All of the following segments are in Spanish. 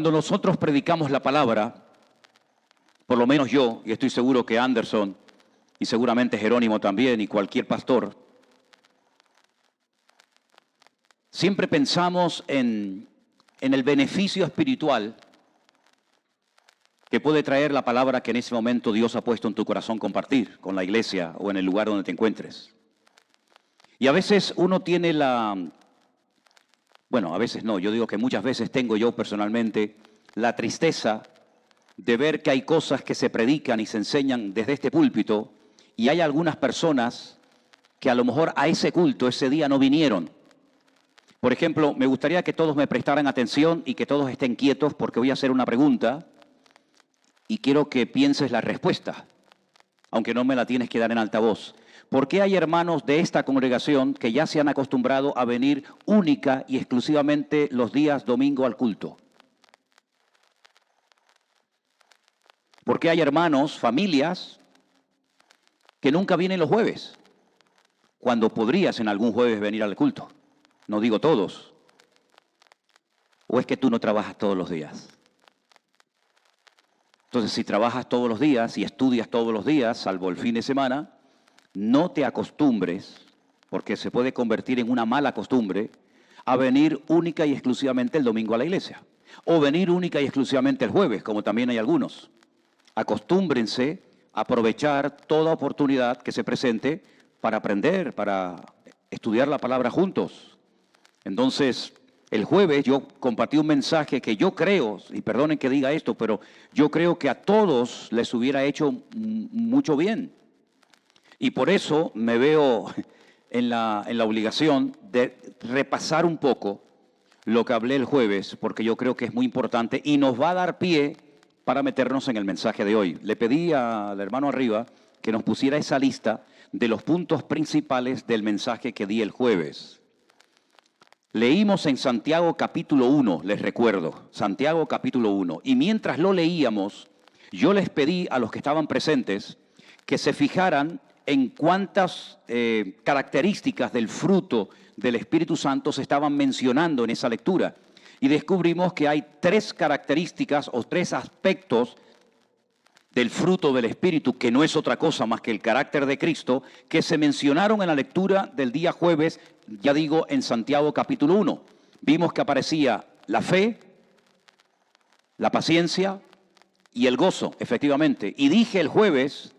Cuando nosotros predicamos la palabra, por lo menos yo, y estoy seguro que Anderson, y seguramente Jerónimo también, y cualquier pastor, siempre pensamos en el beneficio espiritual que puede traer la palabra que en ese momento Dios ha puesto en tu corazón compartir con la iglesia o en el lugar donde te encuentres. Y a veces uno tiene bueno, a veces no, yo digo que muchas veces tengo yo personalmente la tristeza de ver que hay cosas que se predican y se enseñan desde este púlpito y hay algunas personas que a lo mejor a ese culto ese día no vinieron. Por ejemplo, me gustaría que todos me prestaran atención y que todos estén quietos porque voy a hacer una pregunta y quiero que pienses la respuesta, aunque no me la tienes que dar en altavoz. ¿Por qué hay hermanos de esta congregación que ya se han acostumbrado a venir única y exclusivamente los días domingo al culto? ¿Por qué hay hermanos, familias, que nunca vienen los jueves, cuando podrías en algún jueves venir al culto? No digo todos. ¿O es que tú no trabajas todos los días? Entonces, si trabajas todos los días y estudias todos los días, salvo el fin de semana, no te acostumbres, porque se puede convertir en una mala costumbre, a venir única y exclusivamente el domingo a la iglesia. O venir única y exclusivamente el jueves, como también hay algunos. Acostúmbrense a aprovechar toda oportunidad que se presente para aprender, para estudiar la palabra juntos. Entonces, el jueves yo compartí un mensaje que yo creo, y perdonen que diga esto, pero yo creo que a todos les hubiera hecho mucho bien. Y por eso me veo en la obligación de repasar un poco lo que hablé el jueves, porque yo creo que es muy importante y nos va a dar pie para meternos en el mensaje de hoy. Le pedí al hermano arriba que nos pusiera esa lista de los puntos principales del mensaje que di el jueves. Leímos en Santiago capítulo 1, les recuerdo, Santiago capítulo 1. Y mientras lo leíamos, yo les pedí a los que estaban presentes que se fijaran en cuántas características del fruto del Espíritu Santo se estaban mencionando en esa lectura. Y descubrimos que hay 3 características o 3 aspectos del fruto del Espíritu, que no es otra cosa más que el carácter de Cristo, que se mencionaron en la lectura del día jueves, ya digo, en Santiago capítulo 1. Vimos que aparecía la fe, la paciencia y el gozo, efectivamente. Y dije el jueves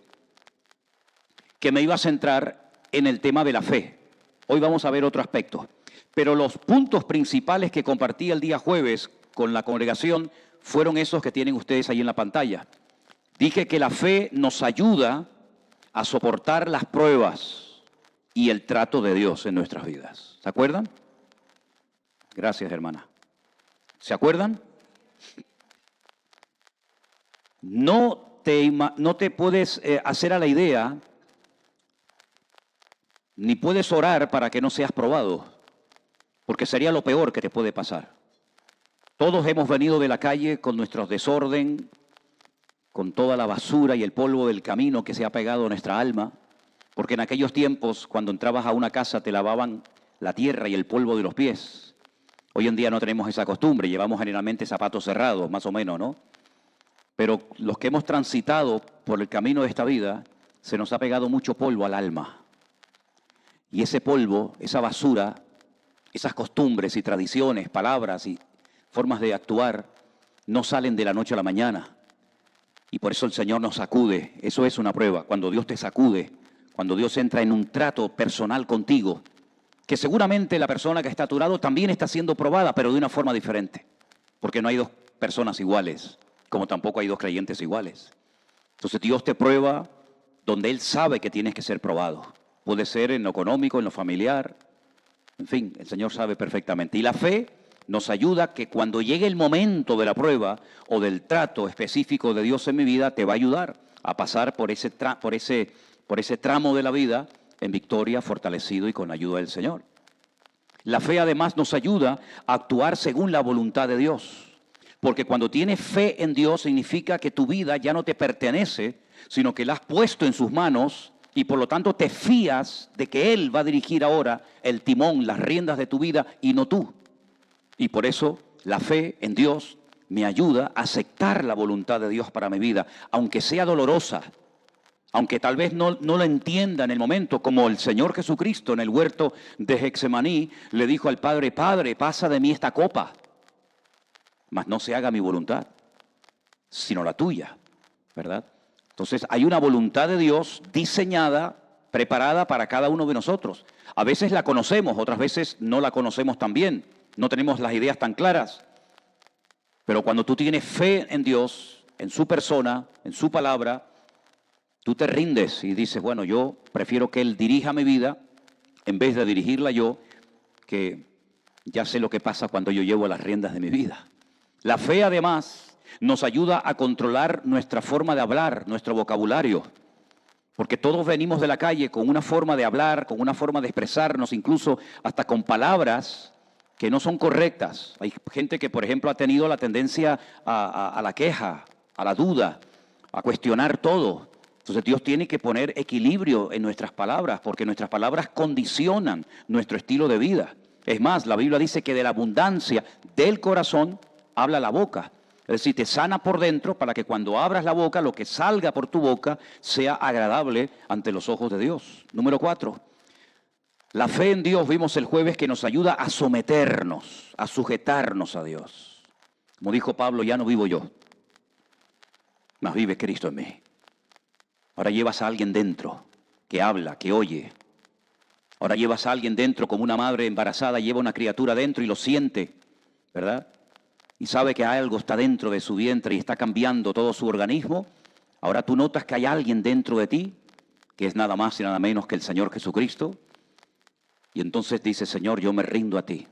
que me iba a centrar en el tema de la fe. Hoy vamos a ver otro aspecto. Pero los puntos principales que compartí el día jueves con la congregación fueron esos que tienen ustedes ahí en la pantalla. Dije que la fe nos ayuda a soportar las pruebas y el trato de Dios en nuestras vidas. ¿Se acuerdan? Gracias, hermana. ¿Se acuerdan? No te puedes hacer a la idea, ni puedes orar para que no seas probado, porque sería lo peor que te puede pasar. Todos hemos venido de la calle con nuestro desorden, con toda la basura y el polvo del camino que se ha pegado a nuestra alma, porque en aquellos tiempos, cuando entrabas a una casa, te lavaban la tierra y el polvo de los pies. Hoy en día no tenemos esa costumbre, llevamos generalmente zapatos cerrados, más o menos, ¿no? Pero los que hemos transitado por el camino de esta vida, se nos ha pegado mucho polvo al alma. Y ese polvo, esa basura, esas costumbres y tradiciones, palabras y formas de actuar, no salen de la noche a la mañana. Y por eso el Señor nos sacude. Eso es una prueba. Cuando Dios te sacude, cuando Dios entra en un trato personal contigo, que seguramente la persona que está a tu lado también está siendo probada, pero de una forma diferente. Porque no hay 2 personas iguales, como tampoco hay 2 creyentes iguales. Entonces Dios te prueba donde Él sabe que tienes que ser probado. Puede ser en lo económico, en lo familiar. En fin, el Señor sabe perfectamente. Y la fe nos ayuda que cuando llegue el momento de la prueba o del trato específico de Dios en mi vida, te va a ayudar a pasar por ese tramo de la vida en victoria, fortalecido y con ayuda del Señor. La fe además nos ayuda a actuar según la voluntad de Dios. Porque cuando tienes fe en Dios significa que tu vida ya no te pertenece, sino que la has puesto en sus manos y por lo tanto te fías de que Él va a dirigir ahora el timón, las riendas de tu vida y no tú. Y por eso la fe en Dios me ayuda a aceptar la voluntad de Dios para mi vida, aunque sea dolorosa, aunque tal vez no la entienda en el momento, como el Señor Jesucristo en el huerto de Getsemaní le dijo al Padre, Padre, pasa de mí esta copa, mas no se haga mi voluntad, sino la tuya, ¿verdad? Entonces hay una voluntad de Dios diseñada, preparada para cada uno de nosotros. A veces la conocemos, otras veces no la conocemos tan bien, no tenemos las ideas tan claras. Pero cuando tú tienes fe en Dios, en su persona, en su palabra, tú te rindes y dices, bueno, yo prefiero que Él dirija mi vida en vez de dirigirla yo, que ya sé lo que pasa cuando yo llevo las riendas de mi vida. La fe, además, nos ayuda a controlar nuestra forma de hablar, nuestro vocabulario. Porque todos venimos de la calle con una forma de hablar, con una forma de expresarnos, incluso hasta con palabras que no son correctas. Hay gente que, por ejemplo, ha tenido la tendencia a la queja, a la duda, a cuestionar todo. Entonces Dios tiene que poner equilibrio en nuestras palabras, porque nuestras palabras condicionan nuestro estilo de vida. Es más, la Biblia dice que de la abundancia del corazón habla la boca. Es decir, te sana por dentro para que cuando abras la boca, lo que salga por tu boca sea agradable ante los ojos de Dios. Número 4. La fe en Dios, vimos el jueves, que nos ayuda a someternos, a sujetarnos a Dios. Como dijo Pablo, ya no vivo yo, mas vive Cristo en mí. Ahora llevas a alguien dentro que habla, que oye. Ahora llevas a alguien dentro como una madre embarazada lleva una criatura dentro y lo siente, ¿verdad? Y sabe que algo está dentro de su vientre y está cambiando todo su organismo. Ahora tú notas que hay alguien dentro de ti, que es nada más y nada menos que el Señor Jesucristo. Y entonces dice, Señor, yo me rindo a ti.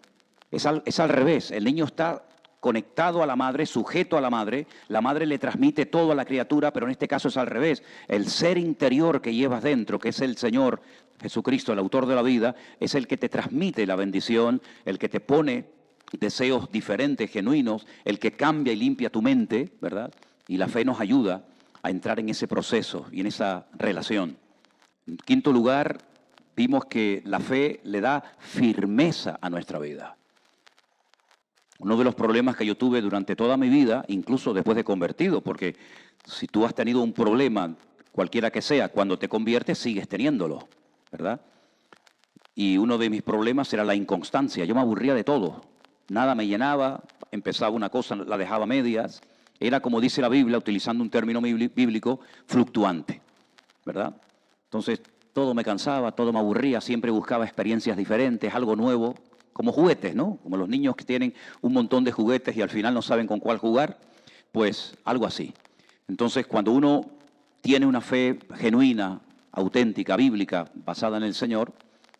Es al revés, el niño está conectado a la madre, sujeto a la madre le transmite todo a la criatura, pero en este caso es al revés. El ser interior que llevas dentro, que es el Señor Jesucristo, el autor de la vida, es el que te transmite la bendición, el que te pone deseos diferentes, genuinos, el que cambia y limpia tu mente, ¿verdad? Y la fe nos ayuda a entrar en ese proceso y en esa relación. En quinto lugar, vimos que la fe le da firmeza a nuestra vida. Uno de los problemas que yo tuve durante toda mi vida, incluso después de convertido, porque si tú has tenido un problema, cualquiera que sea, cuando te conviertes sigues teniéndolo, ¿verdad? Y uno de mis problemas era la inconstancia. Yo me aburría de todo. Nada me llenaba, empezaba una cosa, la dejaba a medias. Era, como dice la Biblia, utilizando un término bíblico, fluctuante, ¿verdad? Entonces, todo me cansaba, todo me aburría, siempre buscaba experiencias diferentes, algo nuevo, como juguetes, ¿no? Como los niños que tienen un montón de juguetes y al final no saben con cuál jugar, pues algo así. Entonces, cuando uno tiene una fe genuina, auténtica, bíblica, basada en el Señor,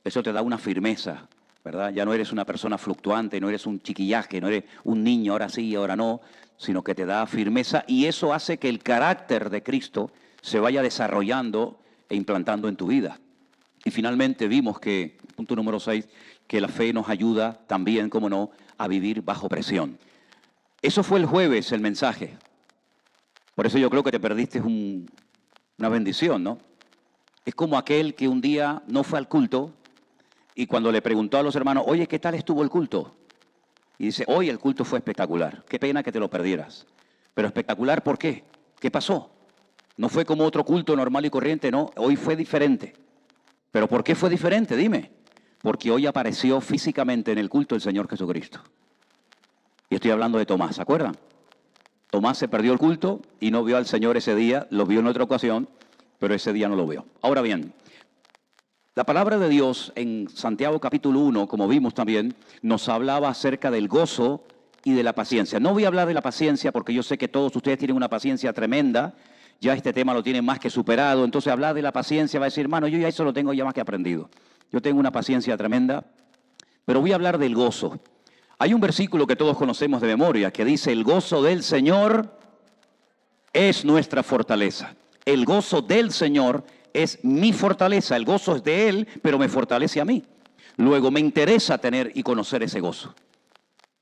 eso te da una firmeza, ¿verdad? Ya no eres una persona fluctuante, no eres un chiquillaje, no eres un niño, ahora sí, ahora no, sino que te da firmeza y eso hace que el carácter de Cristo se vaya desarrollando e implantando en tu vida. Y finalmente vimos que, punto número 6, que la fe nos ayuda también, como no, a vivir bajo presión. Eso fue el jueves, el mensaje. Por eso yo creo que te perdiste una bendición, ¿no? Es como aquel que un día no fue al culto y cuando le preguntó a los hermanos, oye, ¿qué tal estuvo el culto? Y dice, hoy el culto fue espectacular. Qué pena que te lo perdieras. Pero espectacular, ¿por qué? ¿Qué pasó? No fue como otro culto normal y corriente, no. Hoy fue diferente. ¿Pero por qué fue diferente? Dime. Porque hoy apareció físicamente en el culto el Señor Jesucristo. Y estoy hablando de Tomás, ¿se acuerdan? Tomás se perdió el culto y no vio al Señor ese día, lo vio en otra ocasión, pero ese día no lo vio. Ahora bien, la palabra de Dios en Santiago capítulo 1, como vimos también, nos hablaba acerca del gozo y de la paciencia. No voy a hablar de la paciencia porque yo sé que todos ustedes tienen una paciencia tremenda, ya este tema lo tienen más que superado, entonces hablar de la paciencia va a decir, hermano, yo ya eso lo tengo ya más que aprendido. Yo tengo una paciencia tremenda, pero voy a hablar del gozo. Hay un versículo que todos conocemos de memoria que dice, el gozo del Señor es nuestra fortaleza. El gozo del Señor es mi fortaleza. El gozo es de Él, pero me fortalece a mí. Luego me interesa tener y conocer ese gozo.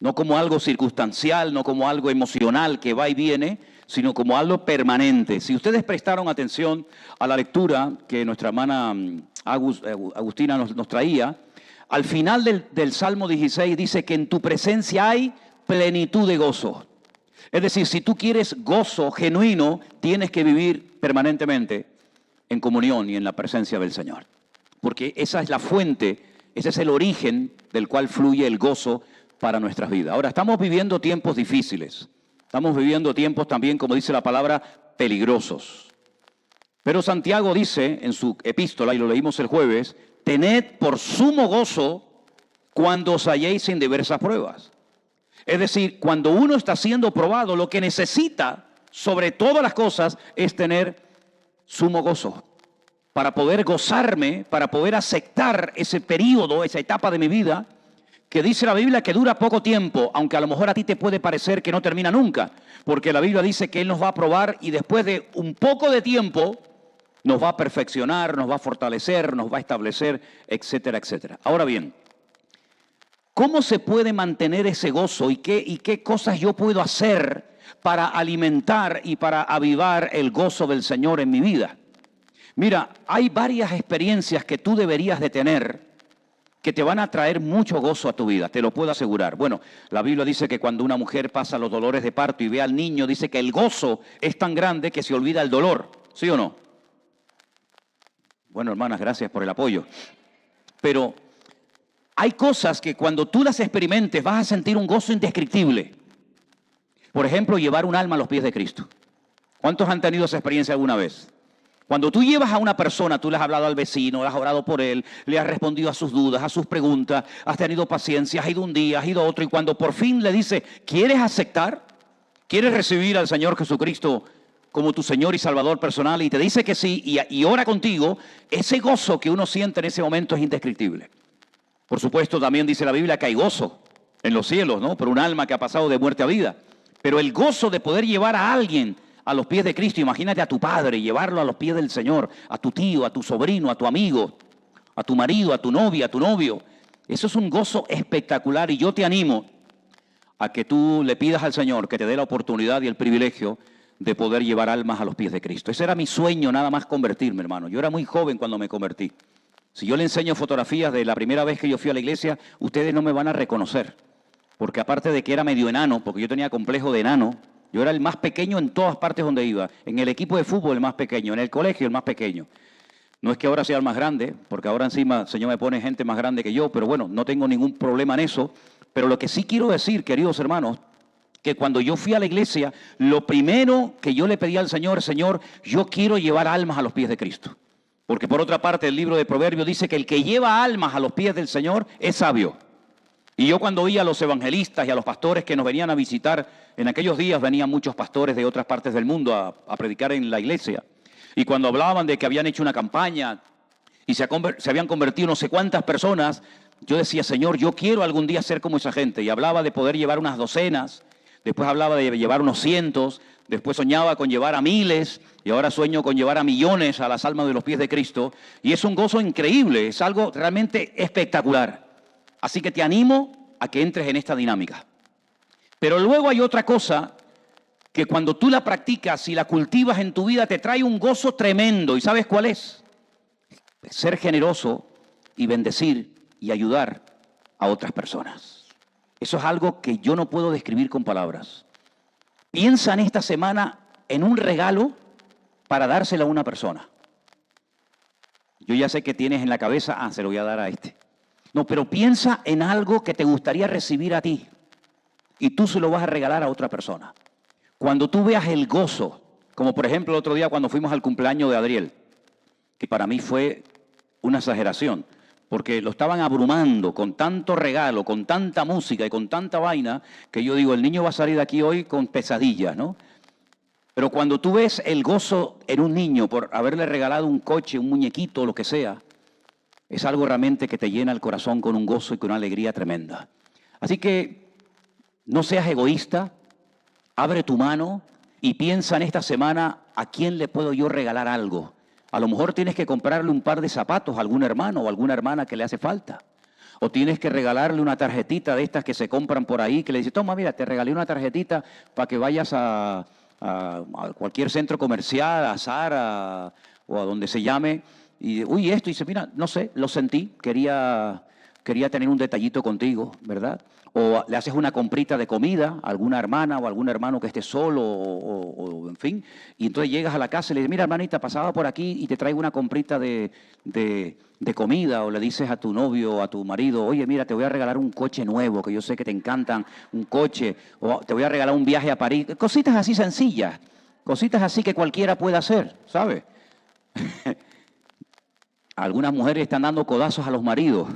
No como algo circunstancial, no como algo emocional que va y viene, sino como algo permanente. Si ustedes prestaron atención a la lectura que nuestra hermana Agustina nos traía, al final del Salmo 16 dice que en tu presencia hay plenitud de gozo. Es decir, si tú quieres gozo genuino, tienes que vivir permanentemente en comunión y en la presencia del Señor. Porque esa es la fuente, ese es el origen del cual fluye el gozo para nuestras vidas. Ahora, estamos viviendo tiempos difíciles. Estamos viviendo tiempos también, como dice la palabra, peligrosos. Pero Santiago dice en su epístola, y lo leímos el jueves, tened por sumo gozo cuando os halléis en diversas pruebas. Es decir, cuando uno está siendo probado, lo que necesita, sobre todas las cosas, es tener sumo gozo. Para poder gozarme, para poder aceptar ese periodo, esa etapa de mi vida, que dice la Biblia que dura poco tiempo, aunque a lo mejor a ti te puede parecer que no termina nunca, porque la Biblia dice que Él nos va a probar y después de un poco de tiempo nos va a perfeccionar, nos va a fortalecer, nos va a establecer, etcétera, etcétera. Ahora bien, ¿cómo se puede mantener ese gozo y qué cosas yo puedo hacer para alimentar y para avivar el gozo del Señor en mi vida? Mira, hay varias experiencias que tú deberías de tener que te van a traer mucho gozo a tu vida, te lo puedo asegurar. Bueno, la Biblia dice que cuando una mujer pasa los dolores de parto y ve al niño, dice que el gozo es tan grande que se olvida el dolor, ¿sí o no? Bueno, hermanas, gracias por el apoyo. Pero hay cosas que cuando tú las experimentes vas a sentir un gozo indescriptible. Por ejemplo, llevar un alma a los pies de Cristo. ¿Cuántos han tenido esa experiencia alguna vez? Cuando tú llevas a una persona, tú le has hablado al vecino, le has orado por él, le has respondido a sus dudas, a sus preguntas, has tenido paciencia, has ido un día, has ido otro, y cuando por fin le dice, ¿quieres aceptar? ¿Quieres recibir al Señor Jesucristo como tu Señor y Salvador personal? Y te dice que sí, y ora contigo, ese gozo que uno siente en ese momento es indescriptible. Por supuesto, también dice la Biblia que hay gozo en los cielos, ¿no? Por un alma que ha pasado de muerte a vida. Pero el gozo de poder llevar a alguien a los pies de Cristo, imagínate a tu padre, llevarlo a los pies del Señor, a tu tío, a tu sobrino, a tu amigo, a tu marido, a tu novia, a tu novio. Eso es un gozo espectacular y yo te animo a que tú le pidas al Señor que te dé la oportunidad y el privilegio de poder llevar almas a los pies de Cristo. Ese era mi sueño, nada más convertirme, hermano. Yo era muy joven cuando me convertí. Si yo le enseño fotografías de la primera vez que yo fui a la iglesia, ustedes no me van a reconocer. Porque aparte de que era medio enano, porque yo tenía complejo de enano, yo era el más pequeño en todas partes donde iba. En el equipo de fútbol el más pequeño, en el colegio el más pequeño. No es que ahora sea el más grande, porque ahora encima el Señor me pone gente más grande que yo, pero bueno, no tengo ningún problema en eso. Pero lo que sí quiero decir, queridos hermanos, que cuando yo fui a la iglesia, lo primero que yo le pedí al Señor, Señor, yo quiero llevar almas a los pies de Cristo. Porque por otra parte el libro de Proverbios dice que el que lleva almas a los pies del Señor es sabio. Y yo cuando oía a los evangelistas y a los pastores que nos venían a visitar, en aquellos días venían muchos pastores de otras partes del mundo a predicar en la iglesia. Y cuando hablaban de que habían hecho una campaña y se habían convertido no sé cuántas personas, yo decía, Señor, yo quiero algún día ser como esa gente. Y hablaba de poder llevar unas docenas, después hablaba de llevar unos cientos, después soñaba con llevar a miles y ahora sueño con llevar a millones a las almas de los pies de Cristo. Y es un gozo increíble, es algo realmente espectacular. Así que te animo a que entres en esta dinámica. Pero luego hay otra cosa que cuando tú la practicas y la cultivas en tu vida te trae un gozo tremendo. ¿Y sabes cuál es? Ser generoso y bendecir y ayudar a otras personas. Eso es algo que yo no puedo describir con palabras. Piensa en esta semana en un regalo para dárselo a una persona. Yo ya sé que tienes en la cabeza, se lo voy a dar a este. No, pero piensa en algo que te gustaría recibir a ti y tú se lo vas a regalar a otra persona. Cuando tú veas el gozo, como por ejemplo el otro día cuando fuimos al cumpleaños de Adriel, que para mí fue una exageración, porque lo estaban abrumando con tanto regalo, con tanta música y con tanta vaina, que yo digo, el niño va a salir de aquí hoy con pesadillas, ¿no? Pero cuando tú ves el gozo en un niño por haberle regalado un coche, un muñequito, lo que sea, es algo realmente que te llena el corazón con un gozo y con una alegría tremenda. Así que no seas egoísta, abre tu mano y piensa en esta semana a quién le puedo yo regalar algo. A lo mejor tienes que comprarle un par de zapatos a algún hermano o alguna hermana que le hace falta. O tienes que regalarle una tarjetita de estas que se compran por ahí, que le dices, toma, mira, te regalé una tarjetita para que vayas a cualquier centro comercial, a Zara o a donde se llame. Y, esto, y dice, mira, no sé, lo sentí, quería quería tener un detallito contigo, ¿verdad? O le haces una comprita de comida a alguna hermana o algún hermano que esté solo o en fin, y entonces llegas a la casa y le dices, mira hermanita, pasaba por aquí y te traigo una comprita de comida, o le dices a tu novio o a tu marido, oye, mira, te voy a regalar un coche nuevo, que yo sé que te encantan, un coche, o te voy a regalar un viaje a París, cositas así sencillas, cositas así que cualquiera puede hacer, ¿sabes? Algunas mujeres están dando codazos a los maridos,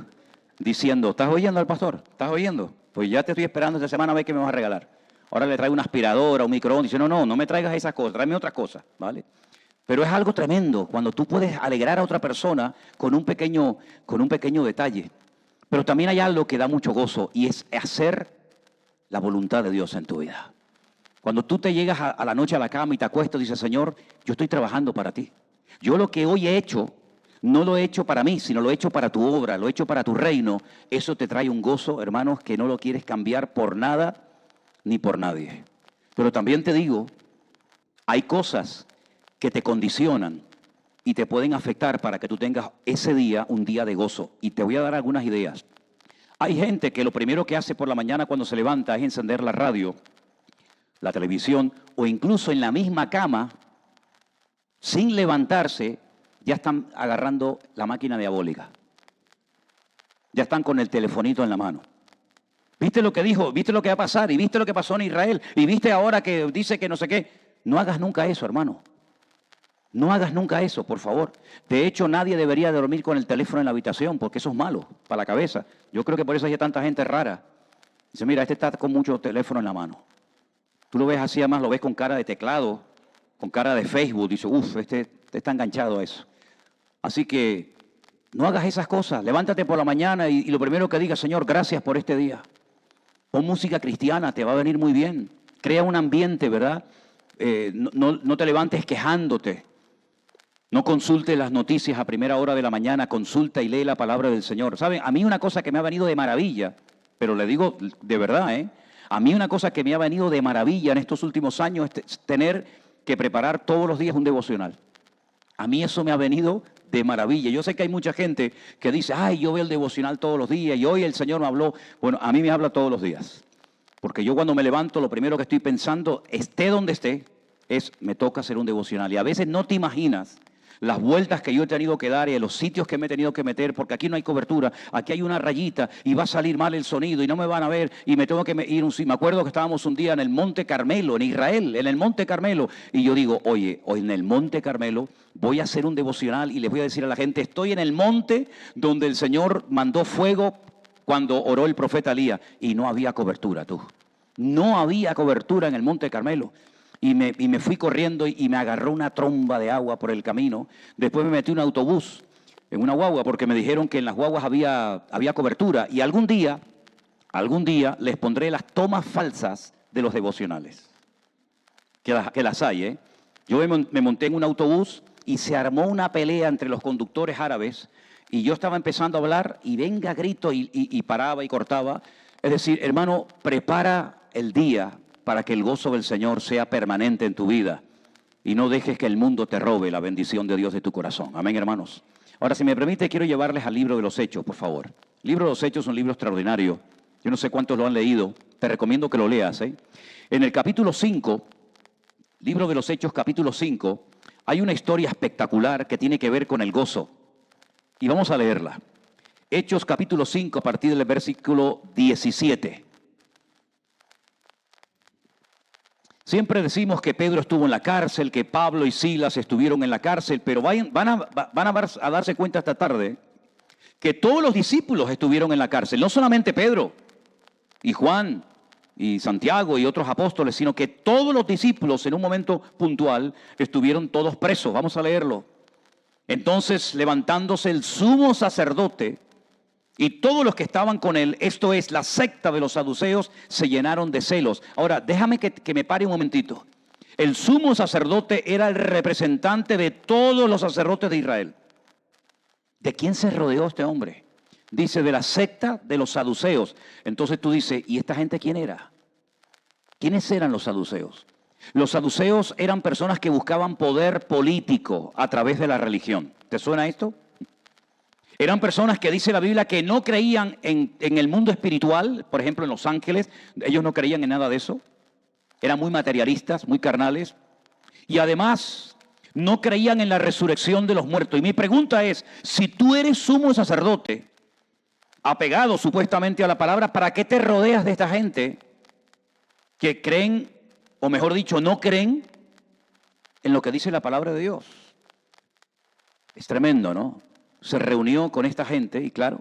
diciendo, ¿estás oyendo al pastor? ¿Estás oyendo? Pues ya te estoy esperando esta semana a ver qué me vas a regalar. Ahora le traigo una aspiradora, un microondas. Dice, no me traigas esas cosas, tráeme otras cosas, ¿vale? Pero es algo tremendo cuando tú puedes alegrar a otra persona con un pequeño detalle. Pero también hay algo que da mucho gozo y es hacer la voluntad de Dios en tu vida. Cuando tú te llegas a la noche a la cama y te acuestas, dices, Señor, yo estoy trabajando para ti. Yo lo que hoy he hecho, no lo he hecho para mí, sino lo he hecho para tu obra, lo he hecho para tu reino. Eso te trae un gozo, hermanos, que no lo quieres cambiar por nada ni por nadie. Pero también te digo, hay cosas que te condicionan y te pueden afectar para que tú tengas ese día un día de gozo. Y te voy a dar algunas ideas. Hay gente que lo primero que hace por la mañana cuando se levanta es encender la radio, la televisión o incluso en la misma cama, sin levantarse, ya están agarrando la máquina diabólica. Ya están con el telefonito en la mano. ¿Viste lo que dijo? ¿Viste lo que va a pasar? ¿Y viste lo que pasó en Israel? ¿Y viste ahora que dice que no sé qué? No hagas nunca eso, hermano. No hagas nunca eso, por favor. De hecho, nadie debería dormir con el teléfono en la habitación, porque eso es malo para la cabeza. Yo creo que por eso hay tanta gente rara. Dice, mira, este está con mucho teléfono en la mano. Tú lo ves así, además lo ves con cara de teclado, con cara de Facebook. Dice, este está enganchado a eso. Así que no hagas esas cosas. Levántate por la mañana y lo primero que digas, Señor, gracias por este día. Pon música cristiana, te va a venir muy bien. Crea un ambiente, ¿verdad? No te levantes quejándote. No consulte las noticias a primera hora de la mañana, consulta y lee la palabra del Señor. ¿Saben? A mí una cosa que me ha venido de maravilla, pero le digo de verdad, a mí una cosa que me ha venido de maravilla en estos últimos años es tener que preparar todos los días un devocional. A mí eso me ha venido de maravilla. Yo sé que hay mucha gente que dice, ay, yo veo el devocional todos los días y hoy el Señor me habló. Bueno, a mí me habla todos los días. Porque yo cuando me levanto, lo primero que estoy pensando, esté donde esté, es me toca hacer un devocional. Y a veces no te imaginas las vueltas que yo he tenido que dar y los sitios que me he tenido que meter, porque aquí no hay cobertura, aquí hay una rayita y va a salir mal el sonido y no me van a ver y me tengo que ir. Me acuerdo que estábamos un día en el Monte Carmelo, en Israel, en el Monte Carmelo, y yo digo, oye, hoy en el Monte Carmelo voy a hacer un devocional y les voy a decir a la gente, estoy en el monte donde el Señor mandó fuego cuando oró el profeta Elías y no había cobertura, tú. No había cobertura en el Monte Carmelo. Y me fui corriendo y me agarró una tromba de agua por el camino. Después me metí en un autobús, en una guagua, porque me dijeron que en las guaguas había cobertura. Y algún día les pondré las tomas falsas de los devocionales. Que las hay, ¿eh? Yo me monté en un autobús y se armó una pelea entre los conductores árabes. Y yo estaba empezando a hablar y venga grito y paraba y cortaba. Es decir, hermano, prepara el día para que el gozo del Señor sea permanente en tu vida y no dejes que el mundo te robe la bendición de Dios de tu corazón. Amén, hermanos. Ahora, si me permite, quiero llevarles al libro de los Hechos, por favor. El libro de los Hechos es un libro extraordinario. Yo no sé cuántos lo han leído. Te recomiendo que lo leas, ¿eh? En el capítulo 5, libro de los Hechos, capítulo 5, hay una historia espectacular que tiene que ver con el gozo. Y vamos a leerla. Hechos, capítulo 5, a partir del versículo 17. Siempre decimos que Pedro estuvo en la cárcel, que Pablo y Silas estuvieron en la cárcel, pero van a darse cuenta esta tarde que todos los discípulos estuvieron en la cárcel, no solamente Pedro y Juan y Santiago y otros apóstoles, sino que todos los discípulos en un momento puntual estuvieron todos presos. Vamos a leerlo. Entonces, levantándose el sumo sacerdote y todos los que estaban con él, esto es, la secta de los saduceos, se llenaron de celos. Ahora, déjame que me pare un momentito. El sumo sacerdote era el representante de todos los sacerdotes de Israel. ¿De quién se rodeó este hombre? Dice, de la secta de los saduceos. Entonces tú dices, ¿y esta gente quién era? ¿Quiénes eran los saduceos? Los saduceos eran personas que buscaban poder político a través de la religión. ¿Te suena esto? Eran personas que dice la Biblia que no creían en el mundo espiritual, por ejemplo en los ángeles, ellos no creían en nada de eso. Eran muy materialistas, muy carnales. Y además no creían en la resurrección de los muertos. Y mi pregunta es, si tú eres sumo sacerdote, apegado supuestamente a la palabra, ¿para qué te rodeas de esta gente que creen, o mejor dicho, no creen en lo que dice la palabra de Dios? Es tremendo, ¿no? Se reunió con esta gente y claro,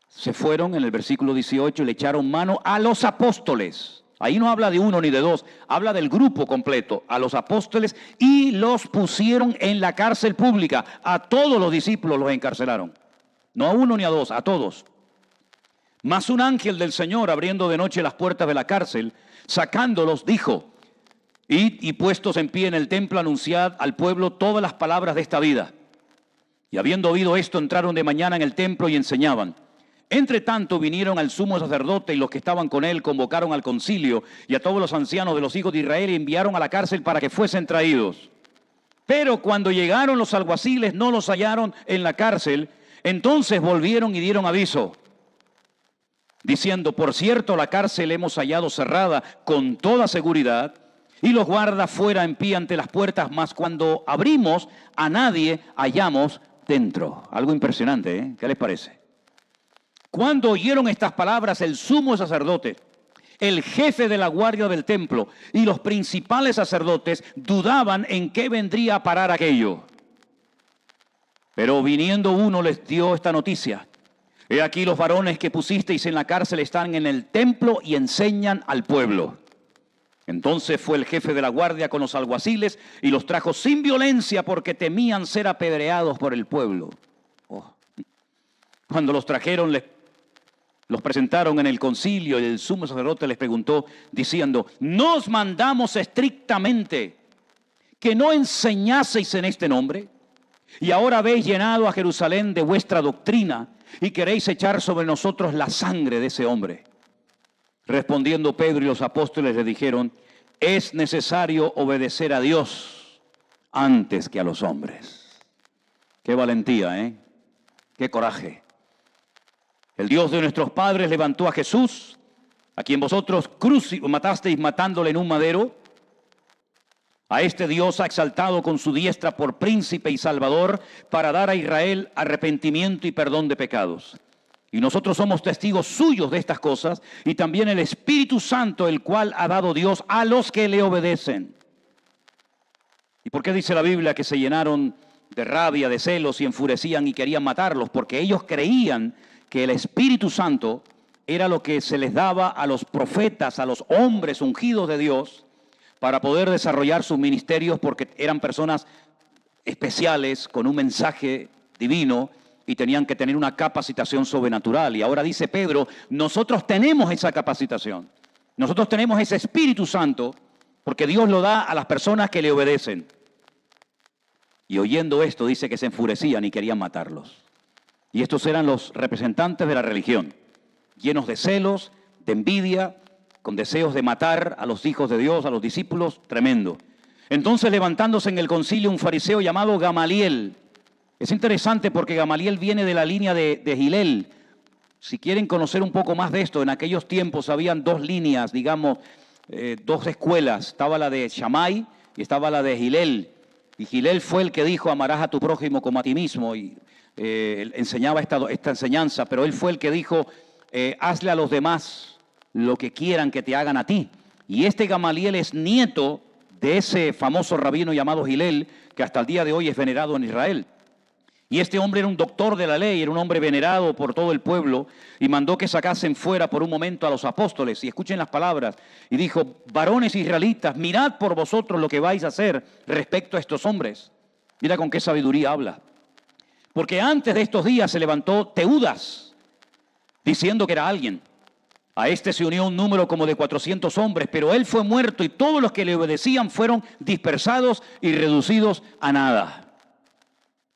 se fueron en el versículo 18 y le echaron mano a los apóstoles. Ahí no habla de uno ni de dos, habla del grupo completo, a los apóstoles, y los pusieron en la cárcel pública. A todos los discípulos los encarcelaron. No a uno ni a dos, a todos. Mas un ángel del Señor, abriendo de noche las puertas de la cárcel, sacándolos, dijo: id y puestos en pie en el templo, anunciad al pueblo todas las palabras de esta vida. Y habiendo oído esto, entraron de mañana en el templo y enseñaban. Entre tanto vinieron al sumo sacerdote y los que estaban con él convocaron al concilio y a todos los ancianos de los hijos de Israel y enviaron a la cárcel para que fuesen traídos. Pero cuando llegaron los alguaciles no los hallaron en la cárcel, entonces volvieron y dieron aviso, diciendo: por cierto, la cárcel hemos hallado cerrada con toda seguridad y los guardas fuera en pie ante las puertas, mas cuando abrimos a nadie hallamos dentro. Algo impresionante, ¿eh? ¿Qué les parece? Cuando oyeron estas palabras, el sumo sacerdote, el jefe de la guardia del templo y los principales sacerdotes dudaban en qué vendría a parar aquello. Pero viniendo uno les dio esta noticia: he aquí los varones que pusisteis en la cárcel están en el templo y enseñan al pueblo. Entonces fue el jefe de la guardia con los alguaciles y los trajo sin violencia porque temían ser apedreados por el pueblo. Cuando los trajeron, los presentaron en el concilio y el sumo sacerdote les preguntó diciendo: ¿nos mandamos estrictamente que no enseñaseis en este nombre? Y ahora habéis llenado a Jerusalén de vuestra doctrina y queréis echar sobre nosotros la sangre de ese hombre. Respondiendo Pedro y los apóstoles le dijeron: es necesario obedecer a Dios antes que a los hombres. Qué valentía, ¿eh? Qué coraje. El Dios de nuestros padres levantó a Jesús, a quien vosotros matasteis matándole en un madero. A este Dios ha exaltado con su diestra por príncipe y salvador para dar a Israel arrepentimiento y perdón de pecados. Y nosotros somos testigos suyos de estas cosas, y también el Espíritu Santo, el cual ha dado Dios a los que le obedecen. ¿Y por qué dice la Biblia que se llenaron de rabia, de celos y enfurecían y querían matarlos? Porque ellos creían que el Espíritu Santo era lo que se les daba a los profetas, a los hombres ungidos de Dios, para poder desarrollar sus ministerios, porque eran personas especiales con un mensaje divino y tenían que tener una capacitación sobrenatural. Y ahora dice Pedro: nosotros tenemos esa capacitación, nosotros tenemos ese Espíritu Santo, porque Dios lo da a las personas que le obedecen. Y oyendo esto dice que se enfurecían y querían matarlos. Y estos eran los representantes de la religión, llenos de celos, de envidia, con deseos de matar a los hijos de Dios, a los discípulos, tremendo. Entonces, levantándose en el concilio un fariseo llamado Gamaliel. Es interesante porque Gamaliel viene de la línea de Hillel. Si quieren conocer un poco más de esto, en aquellos tiempos habían dos líneas, digamos, dos escuelas. Estaba la de Shammai y estaba la de Hillel. Y Hillel fue el que dijo: amarás a tu prójimo como a ti mismo. Y enseñaba esta enseñanza, pero él fue el que dijo: hazle a los demás lo que quieran que te hagan a ti. Y este Gamaliel es nieto de ese famoso rabino llamado Hillel, que hasta el día de hoy es venerado en Israel. Y este hombre era un doctor de la ley, era un hombre venerado por todo el pueblo, y mandó que sacasen fuera por un momento a los apóstoles. Y escuchen las palabras, y dijo: varones israelitas, mirad por vosotros lo que vais a hacer respecto a estos hombres. Mira con qué sabiduría habla. Porque antes de estos días se levantó Teudas, diciendo que era alguien. A este se unió un número como de 400 hombres, pero él fue muerto y todos los que le obedecían fueron dispersados y reducidos a nada.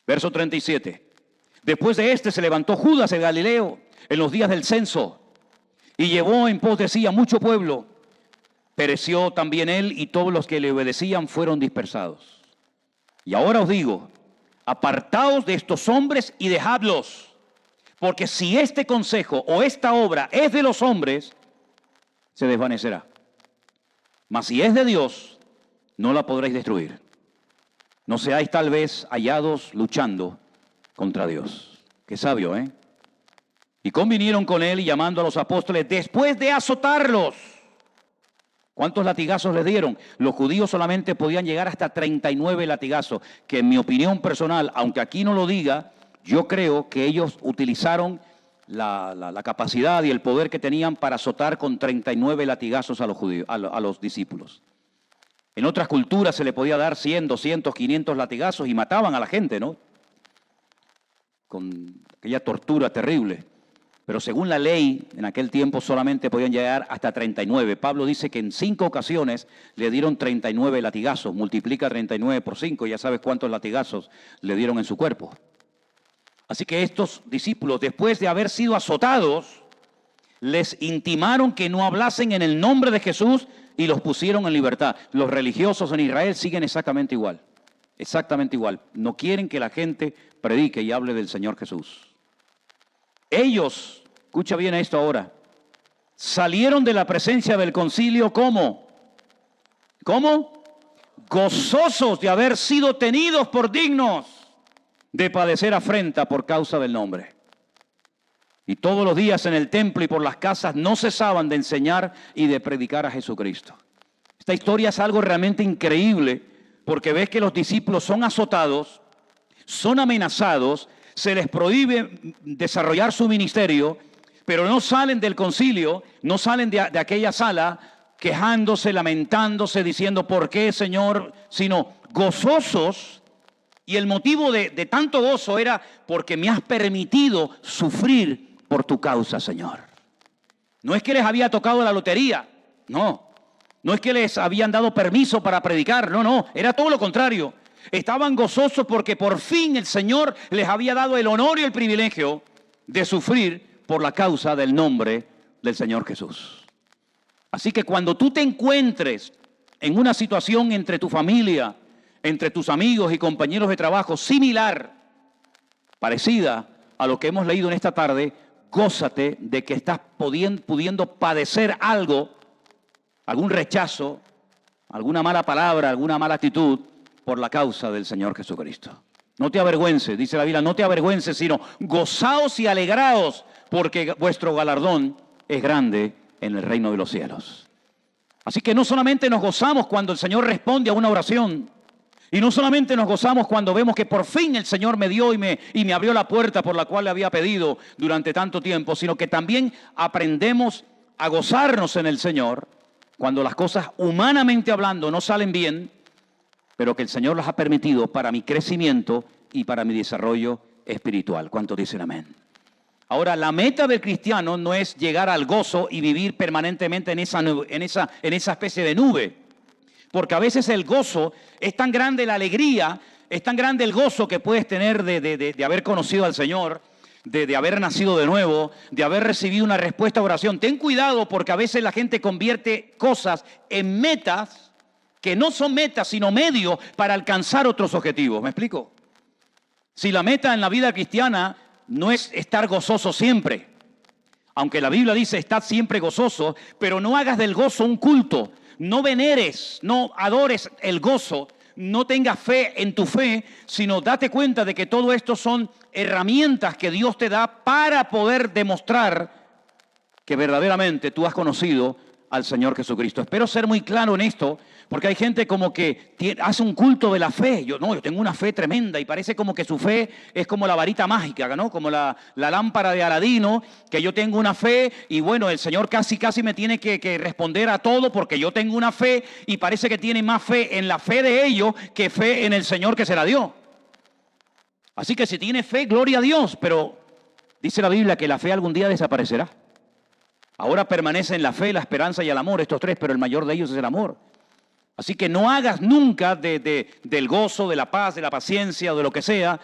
Verso 37. Después de este se levantó Judas el Galileo en los días del censo y llevó en pos de sí a mucho pueblo. Pereció también él y todos los que le obedecían fueron dispersados. Y ahora os digo: apartaos de estos hombres y dejadlos, Porque si este consejo o esta obra es de los hombres, se desvanecerá. Mas si es de Dios, no la podréis destruir. No seáis tal vez hallados luchando contra Dios. Qué sabio, ¿eh? Y convinieron con él y llamando a los apóstoles después de azotarlos. ¿Cuántos latigazos les dieron? Los judíos solamente podían llegar hasta 39 latigazos, que en mi opinión personal, aunque aquí no lo diga, yo creo que ellos utilizaron la capacidad y el poder que tenían para azotar con 39 latigazos a los judíos, a los discípulos. En otras culturas se le podía dar 100, 200, 500 latigazos y mataban a la gente, ¿no? Con aquella tortura terrible. Pero según la ley, en aquel tiempo solamente podían llegar hasta 39. Pablo dice que en 5 ocasiones le dieron 39 latigazos. Multiplica 39 por 5, ya sabes cuántos latigazos le dieron en su cuerpo. Así que estos discípulos, después de haber sido azotados, les intimaron que no hablasen en el nombre de Jesús y los pusieron en libertad. Los religiosos en Israel siguen exactamente igual. Exactamente igual. No quieren que la gente predique y hable del Señor Jesús. Ellos, escucha bien esto ahora, salieron de la presencia del concilio ¿cómo? ¿Cómo? Gozosos de haber sido tenidos por dignos de padecer afrenta por causa del nombre. Y todos los días en el templo y por las casas no cesaban de enseñar y de predicar a Jesucristo. Esta historia es algo realmente increíble porque ves que los discípulos son azotados, son amenazados, se les prohíbe desarrollar su ministerio, pero no salen del concilio, no salen de aquella sala quejándose, lamentándose, diciendo ¿por qué, Señor? Sino gozosos, y el motivo de tanto gozo era porque me has permitido sufrir por tu causa, Señor. No es que les había tocado la lotería, no. No es que les habían dado permiso para predicar, no, era todo lo contrario. Estaban gozosos porque por fin el Señor les había dado el honor y el privilegio de sufrir por la causa del nombre del Señor Jesús. Así que cuando tú te encuentres en una situación entre tu familia, entre tus amigos y compañeros de trabajo similar, parecida a lo que hemos leído en esta tarde, gózate de que estás pudiendo padecer algo, algún rechazo, alguna mala palabra, alguna mala actitud, por la causa del Señor Jesucristo. No te avergüences, dice la Biblia, no te avergüences, sino gozaos y alegraos, porque vuestro galardón es grande en el reino de los cielos. Así que no solamente nos gozamos cuando el Señor responde a una oración, y no solamente nos gozamos cuando vemos que por fin el Señor me dio y me abrió la puerta por la cual le había pedido durante tanto tiempo, sino que también aprendemos a gozarnos en el Señor cuando las cosas humanamente hablando no salen bien, pero que el Señor las ha permitido para mi crecimiento y para mi desarrollo espiritual. ¿Cuántos dicen amén? Ahora, la meta del cristiano no es llegar al gozo y vivir permanentemente en esa especie de nube, porque a veces el gozo es tan grande, la alegría, es tan grande el gozo que puedes tener de haber conocido al Señor, de haber nacido de nuevo, de haber recibido una respuesta a oración. Ten cuidado porque a veces la gente convierte cosas en metas que no son metas, sino medios para alcanzar otros objetivos. ¿Me explico? Si la meta en la vida cristiana no es estar gozoso siempre, aunque la Biblia dice estad siempre gozoso, pero no hagas del gozo un culto, no veneres, no adores el gozo, no tengas fe en tu fe, sino date cuenta de que todo esto son herramientas que Dios te da para poder demostrar que verdaderamente tú has conocido al Señor Jesucristo. Espero ser muy claro en esto, porque hay gente como que hace un culto de la fe. Yo tengo una fe tremenda y parece como que su fe es como la varita mágica, ¿no? Como la lámpara de Aladino, que yo tengo una fe y bueno, el Señor casi me tiene que responder a todo porque yo tengo una fe y parece que tiene más fe en la fe de ellos que fe en el Señor que se la dio. Así que si tiene fe, gloria a Dios, pero dice la Biblia que la fe algún día desaparecerá. Ahora permanecen la fe, la esperanza y el amor, estos tres, pero el mayor de ellos es el amor. Así que no hagas nunca del gozo, de la paz, de la paciencia o de lo que sea,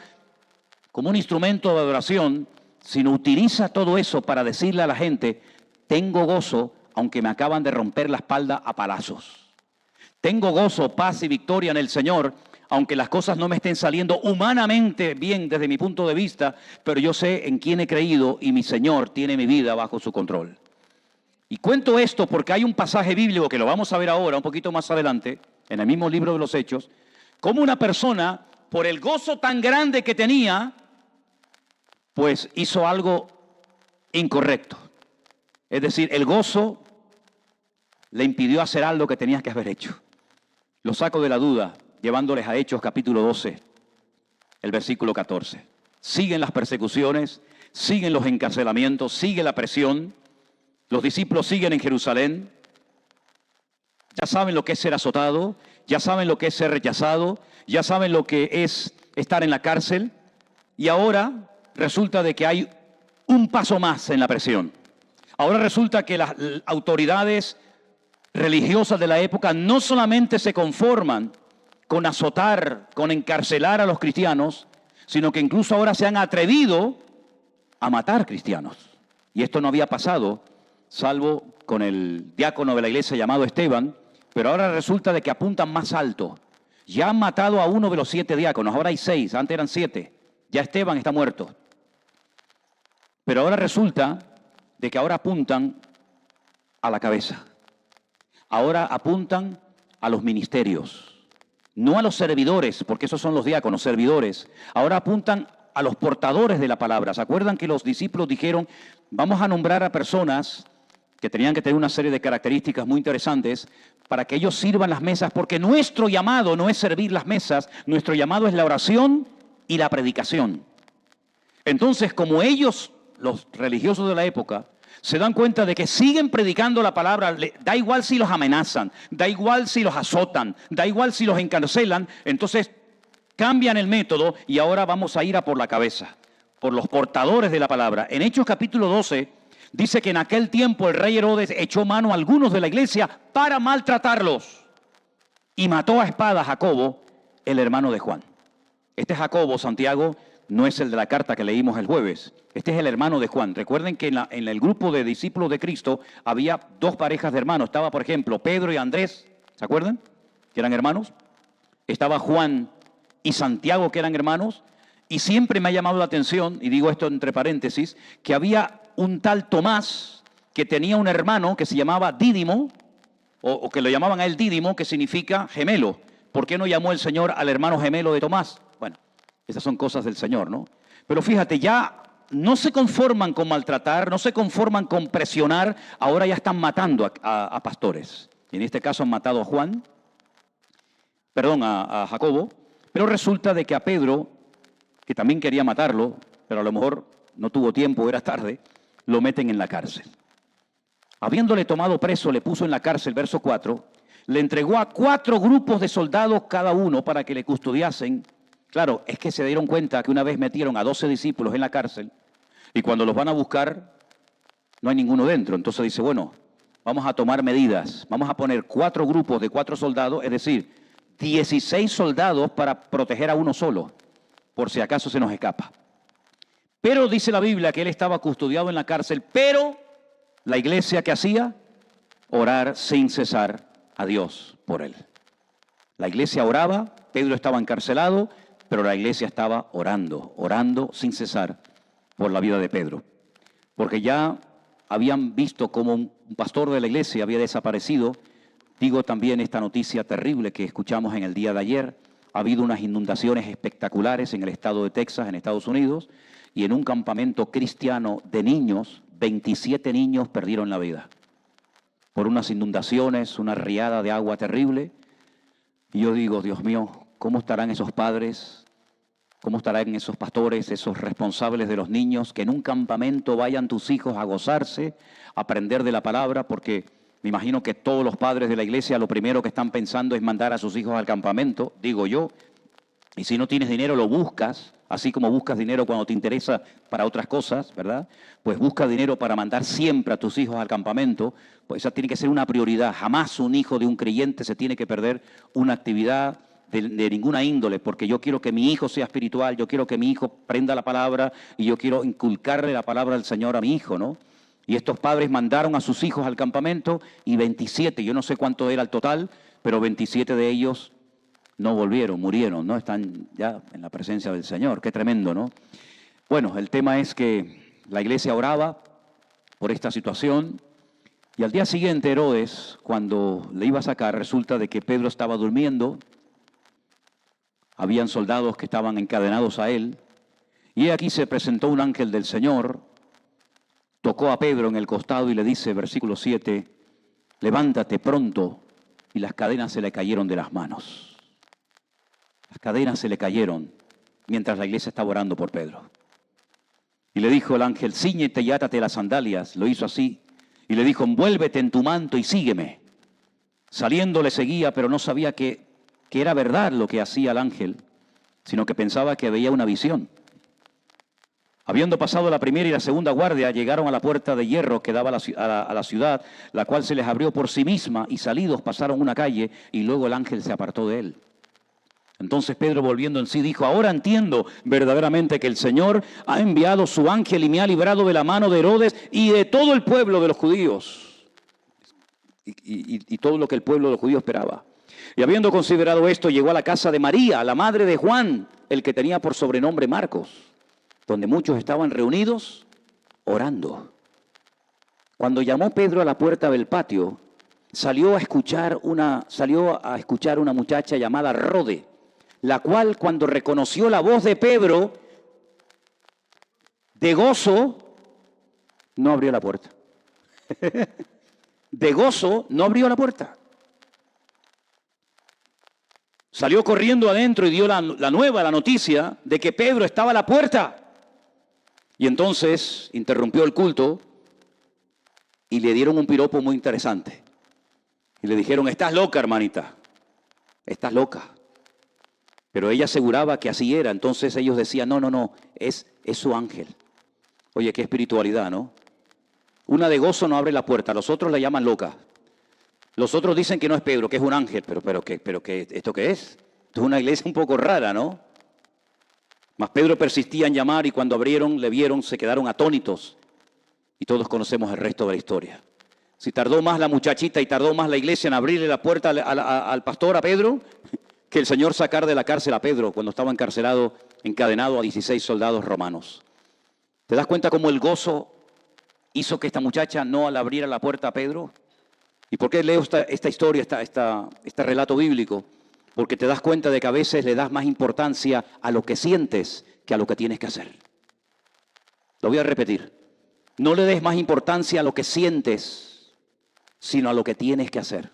como un instrumento de adoración, sino utiliza todo eso para decirle a la gente, tengo gozo aunque me acaban de romper la espalda a palazos. Tengo gozo, paz y victoria en el Señor, aunque las cosas no me estén saliendo humanamente bien desde mi punto de vista, pero yo sé en quién he creído y mi Señor tiene mi vida bajo su control. Y cuento esto porque hay un pasaje bíblico que lo vamos a ver ahora, un poquito más adelante, en el mismo libro de los Hechos, como una persona, por el gozo tan grande que tenía, pues hizo algo incorrecto. Es decir, el gozo le impidió hacer algo que tenía que haber hecho. Lo saco de la duda, llevándoles a Hechos capítulo 12, el versículo 14. Siguen las persecuciones, siguen los encarcelamientos, sigue la presión. Los discípulos siguen en Jerusalén. Ya saben lo que es ser azotado, ya saben lo que es ser rechazado, ya saben lo que es estar en la cárcel. Y ahora resulta de que hay un paso más en la presión. Ahora resulta que las autoridades religiosas de la época no solamente se conforman con azotar, con encarcelar a los cristianos, sino que incluso ahora se han atrevido a matar cristianos. Y esto no había pasado, salvo con el diácono de la iglesia llamado Esteban, pero ahora resulta de que apuntan más alto. Ya han matado a uno de los 7 diáconos, ahora hay 6, antes eran 7. Ya Esteban está muerto. Pero ahora resulta de que ahora apuntan a la cabeza. Ahora apuntan a los ministerios, no a los servidores, porque esos son los diáconos, servidores. Ahora apuntan a los portadores de la palabra. ¿Se acuerdan que los discípulos dijeron, vamos a nombrar a personas que tenían que tener una serie de características muy interesantes para que ellos sirvan las mesas? Porque nuestro llamado no es servir las mesas, nuestro llamado es la oración y la predicación. Entonces, como ellos, los religiosos de la época, se dan cuenta de que siguen predicando la palabra, da igual si los amenazan, da igual si los azotan, da igual si los encarcelan, entonces cambian el método y ahora vamos a ir a por la cabeza, por los portadores de la palabra. En Hechos capítulo 12 dice que en aquel tiempo el rey Herodes echó mano a algunos de la iglesia para maltratarlos y mató a espada a Jacobo, el hermano de Juan. Este Jacobo, Santiago, no es el de la carta que leímos el jueves. Este es el hermano de Juan. Recuerden que en el grupo de discípulos de Cristo había 2 parejas de hermanos. Estaba, por ejemplo, Pedro y Andrés, ¿se acuerdan? Que eran hermanos. Estaba Juan y Santiago, que eran hermanos. Y siempre me ha llamado la atención, y digo esto entre paréntesis, que había un tal Tomás que tenía un hermano que se llamaba Dídimo, o que lo llamaban a él Dídimo, que significa gemelo. ¿Por qué no llamó el Señor al hermano gemelo de Tomás? Bueno, esas son cosas del Señor, ¿no? Pero fíjate, ya no se conforman con maltratar, no se conforman con presionar, ahora ya están matando a pastores. Y en este caso han matado a Jacobo, pero resulta de que a Pedro, que también quería matarlo, pero a lo mejor no tuvo tiempo, era tarde, lo meten en la cárcel. Habiéndole tomado preso, le puso en la cárcel, verso 4, le entregó a 4 grupos de soldados cada uno para que le custodiasen. Claro, es que se dieron cuenta que una vez metieron a 12 discípulos en la cárcel y cuando los van a buscar no hay ninguno dentro. Entonces dice, bueno, vamos a tomar medidas, vamos a poner 4 grupos de 4 soldados, es decir, 16 soldados para proteger a uno solo, por si acaso se nos escapa. Pero dice la Biblia que él estaba custodiado en la cárcel, pero la iglesia que hacía, orar sin cesar a Dios por él. La iglesia oraba, Pedro estaba encarcelado, pero la iglesia estaba orando sin cesar por la vida de Pedro. Porque ya habían visto cómo un pastor de la iglesia había desaparecido. Digo también esta noticia terrible que escuchamos en el día de ayer. Ha habido unas inundaciones espectaculares en el estado de Texas, en Estados Unidos, y en un campamento cristiano de niños, 27 niños perdieron la vida por unas inundaciones, una riada de agua terrible. Y yo digo, Dios mío, ¿cómo estarán esos padres? ¿Cómo estarán esos pastores, esos responsables de los niños? Que en un campamento vayan tus hijos a gozarse, a aprender de la palabra, porque me imagino que todos los padres de la iglesia lo primero que están pensando es mandar a sus hijos al campamento, digo yo. Y si no tienes dinero, lo buscas, así como buscas dinero cuando te interesa para otras cosas, ¿verdad? Pues busca dinero para mandar siempre a tus hijos al campamento, pues esa tiene que ser una prioridad. Jamás un hijo de un creyente se tiene que perder una actividad de ninguna índole, porque yo quiero que mi hijo sea espiritual, yo quiero que mi hijo prenda la palabra y yo quiero inculcarle la palabra del Señor a mi hijo, ¿no? Y estos padres mandaron a sus hijos al campamento y 27, yo no sé cuánto era el total, pero 27 de ellos no volvieron, murieron, ¿no? Están ya en la presencia del Señor. Qué tremendo, ¿no? Bueno, el tema es que la iglesia oraba por esta situación y al día siguiente Herodes, cuando le iba a sacar, resulta de que Pedro estaba durmiendo, habían soldados que estaban encadenados a él, y aquí se presentó un ángel del Señor, tocó a Pedro en el costado y le dice, versículo 7, levántate pronto, y las cadenas se le cayeron de las manos. Las cadenas se le cayeron mientras la iglesia estaba orando por Pedro. Y le dijo el ángel, cíñete y átate las sandalias. Lo hizo así. Y le dijo, envuélvete en tu manto y sígueme. Saliendo le seguía, pero no sabía que era verdad lo que hacía el ángel, sino que pensaba que veía una visión. Habiendo pasado la primera y la segunda guardia, llegaron a la puerta de hierro que daba a la ciudad, la cual se les abrió por sí misma, y salidos pasaron una calle, y luego el ángel se apartó de él. Entonces Pedro, volviendo en sí, dijo, ahora entiendo verdaderamente que el Señor ha enviado su ángel y me ha librado de la mano de Herodes y de todo el pueblo de los judíos. Y todo lo que el pueblo de los judíos esperaba. Y habiendo considerado esto, llegó a la casa de María, la madre de Juan, el que tenía por sobrenombre Marcos, donde muchos estaban reunidos orando. Cuando llamó Pedro a la puerta del patio, salió a escuchar una muchacha llamada Rode, la cual cuando reconoció la voz de Pedro, de gozo, no abrió la puerta. De gozo, no abrió la puerta. Salió corriendo adentro y dio la noticia de que Pedro estaba a la puerta. Y entonces interrumpió el culto y le dieron un piropo muy interesante. Y le dijeron, estás loca, hermanita, estás loca. Pero ella aseguraba que así era. Entonces ellos decían, no, es su ángel. Oye, qué espiritualidad, ¿no? Una de gozo no abre la puerta, los otros la llaman loca. Los otros dicen que no es Pedro, que es un ángel. Pero ¿esto qué es? Esto es una iglesia un poco rara, ¿no? Mas Pedro persistía en llamar y cuando abrieron, le vieron, se quedaron atónitos. Y todos conocemos el resto de la historia. Si tardó más la muchachita y tardó más la iglesia en abrirle la puerta al pastor, a Pedro, que el Señor sacar de la cárcel a Pedro cuando estaba encarcelado, encadenado a 16 soldados romanos. ¿Te das cuenta cómo el gozo hizo que esta muchacha no le abriera la puerta a Pedro? ¿Y por qué leo esta historia, este relato bíblico? Porque te das cuenta de que a veces le das más importancia a lo que sientes que a lo que tienes que hacer. Lo voy a repetir. No le des más importancia a lo que sientes, sino a lo que tienes que hacer.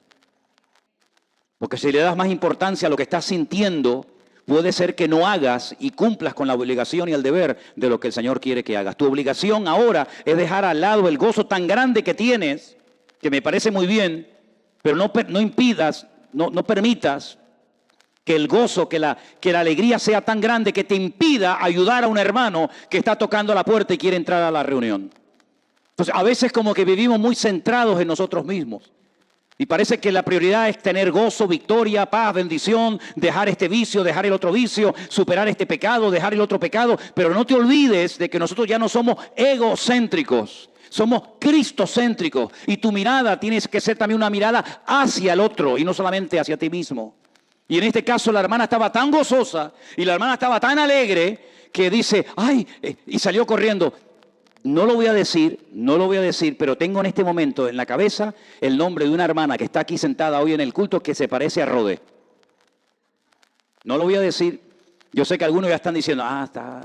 Porque si le das más importancia a lo que estás sintiendo, puede ser que no hagas y cumplas con la obligación y el deber de lo que el Señor quiere que hagas. Tu obligación ahora es dejar al lado el gozo tan grande que tienes, que me parece muy bien, pero no impidas, no permitas que el gozo, que la alegría sea tan grande que te impida ayudar a un hermano que está tocando la puerta y quiere entrar a la reunión. Entonces, a veces como que vivimos muy centrados en nosotros mismos. Y parece que la prioridad es tener gozo, victoria, paz, bendición, dejar este vicio, dejar el otro vicio, superar este pecado, dejar el otro pecado. Pero no te olvides de que nosotros ya no somos egocéntricos, somos cristocéntricos. Y tu mirada tiene que ser también una mirada hacia el otro y no solamente hacia ti mismo. Y en este caso la hermana estaba tan gozosa y la hermana estaba tan alegre que dice, ¡ay! Y salió corriendo. No lo voy a decir, pero tengo en este momento en la cabeza el nombre de una hermana que está aquí sentada hoy en el culto que se parece a Rode. No lo voy a decir. Yo sé que algunos ya están diciendo, está.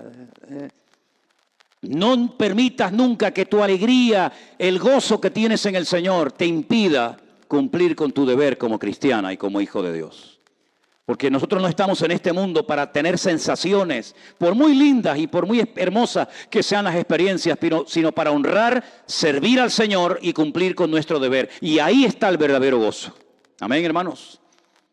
No permitas nunca que tu alegría, el gozo que tienes en el Señor, te impida cumplir con tu deber como cristiana y como hijo de Dios. Porque nosotros no estamos en este mundo para tener sensaciones, por muy lindas y por muy hermosas que sean las experiencias, sino para honrar, servir al Señor y cumplir con nuestro deber. Y ahí está el verdadero gozo. Amén, hermanos.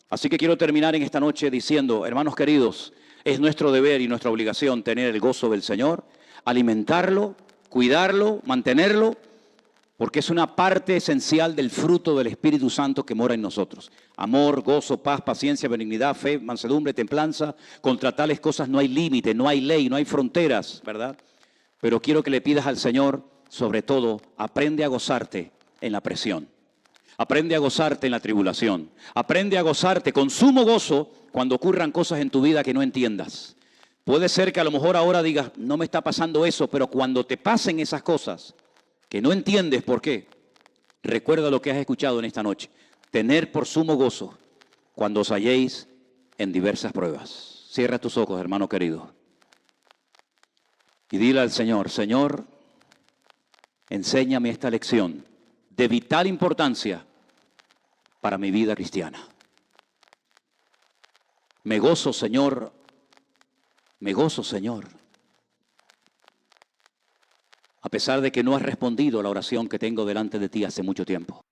Así que quiero terminar en esta noche diciendo, hermanos queridos, es nuestro deber y nuestra obligación tener el gozo del Señor, alimentarlo, cuidarlo, mantenerlo, porque es una parte esencial del fruto del Espíritu Santo que mora en nosotros. Amor, gozo, paz, paciencia, benignidad, fe, mansedumbre, templanza. Contra tales cosas no hay límite, no hay ley, no hay fronteras, ¿verdad? Pero quiero que le pidas al Señor, sobre todo, aprende a gozarte en la presión. Aprende a gozarte en la tribulación. Aprende a gozarte con sumo gozo cuando ocurran cosas en tu vida que no entiendas. Puede ser que a lo mejor ahora digas, no me está pasando eso, pero cuando te pasen esas cosas que no entiendes por qué, recuerda lo que has escuchado en esta noche. Tener por sumo gozo cuando os halléis en diversas pruebas. Cierra tus ojos, hermano querido. Y dile al Señor, Señor, enséñame esta lección de vital importancia para mi vida cristiana. Me gozo, Señor, a pesar de que no has respondido a la oración que tengo delante de ti hace mucho tiempo.